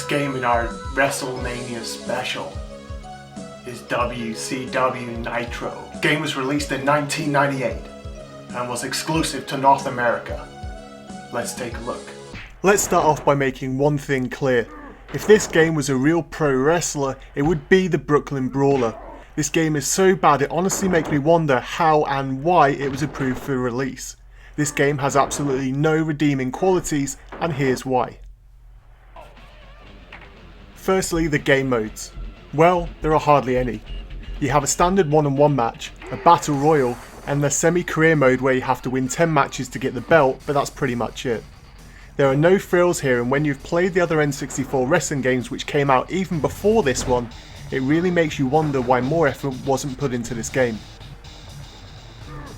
Next game in our WrestleMania special is WCW Nitro. The game was released in 1998 and was exclusive to North America. Let's take a look. Let's start off by making one thing clear. If this game was a real pro wrestler, it would be the Brooklyn Brawler. This game is so bad it honestly makes me wonder how and why it was approved for release. This game has absolutely no redeeming qualities, and here's why. Firstly, the game modes. Well, there are hardly any. You have a standard one-on-one match, a battle royal, and the semi-career mode where you have to win 10 matches to get the belt, but that's pretty much it. There are no frills here, and when you've played the other N64 wrestling games which came out even before this one, it really makes you wonder why more effort wasn't put into this game.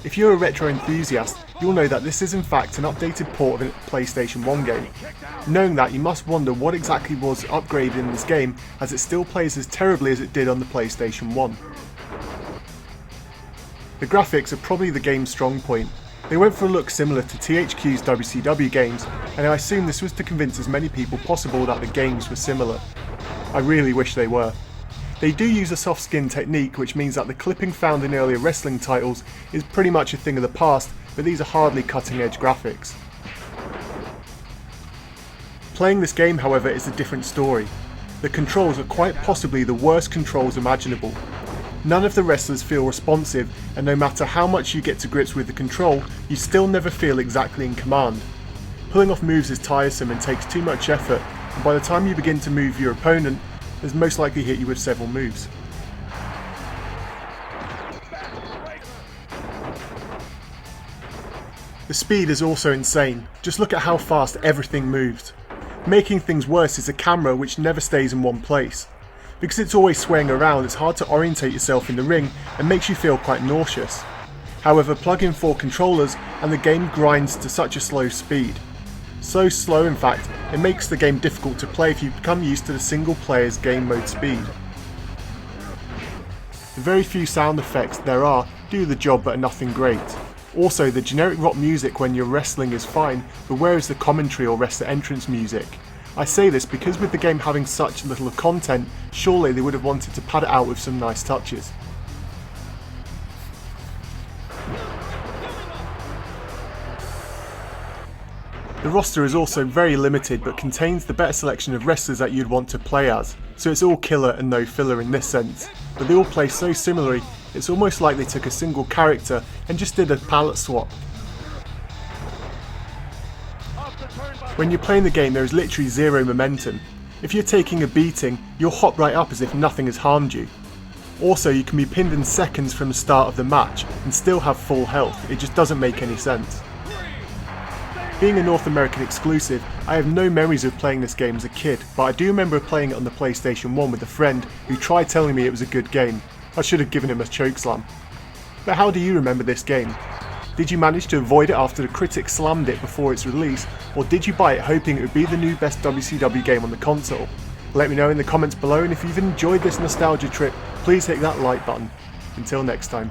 If you're a retro enthusiast, you'll know that this is in fact an updated port of a PlayStation 1 game. Knowing that, you must wonder what exactly was upgraded in this game, as it still plays as terribly as it did on the PlayStation 1. The graphics are probably the game's strong point. They went for a look similar to THQ's WCW games, and I assume this was to convince as many people possible that the games were similar. I really wish they were. They do use a soft skin technique, which means that the clipping found in earlier wrestling titles is pretty much a thing of the past, but these are hardly cutting edge graphics. Playing this game, however, is a different story. The controls are quite possibly the worst controls imaginable. None of the wrestlers feel responsive, and no matter how much you get to grips with the control, you still never feel exactly in command. Pulling off moves is tiresome and takes too much effort, and by the time you begin to move your opponent, there's most likely hit you with several moves. The speed is also insane. Just look at how fast everything moves. Making things worse is the camera, which never stays in one place. Because it's always swaying around, it's hard to orientate yourself in the ring and makes you feel quite nauseous. However, plug in 4 controllers and the game grinds to such a slow speed. So slow, in fact, it makes the game difficult to play if you become used to the single player's game mode speed. The very few sound effects there are do the job but are nothing great. Also, the generic rock music when you're wrestling is fine, but where is the commentary or wrestler entrance music? I say this because with the game having such little content, surely they would have wanted to pad it out with some nice touches. The roster is also very limited, but contains the better selection of wrestlers that you'd want to play as, so it's all killer and no filler in this sense, but they all play so similarly, it's almost like they took a single character and just did a palette swap. When you're playing the game, there is literally zero momentum. If you're taking a beating, you'll hop right up as if nothing has harmed you. Also, you can be pinned in seconds from the start of the match and still have full health, it just doesn't make any sense. Being a North American exclusive, I have no memories of playing this game as a kid, but I do remember playing it on the PlayStation 1 with a friend who tried telling me it was a good game. I should have given him a chokeslam. But how do you remember this game? Did you manage to avoid it after the critics slammed it before its release, or did you buy it hoping it would be the new best WCW game on the console? Let me know in the comments below, and if you've enjoyed this nostalgia trip, please hit that like button. Until next time.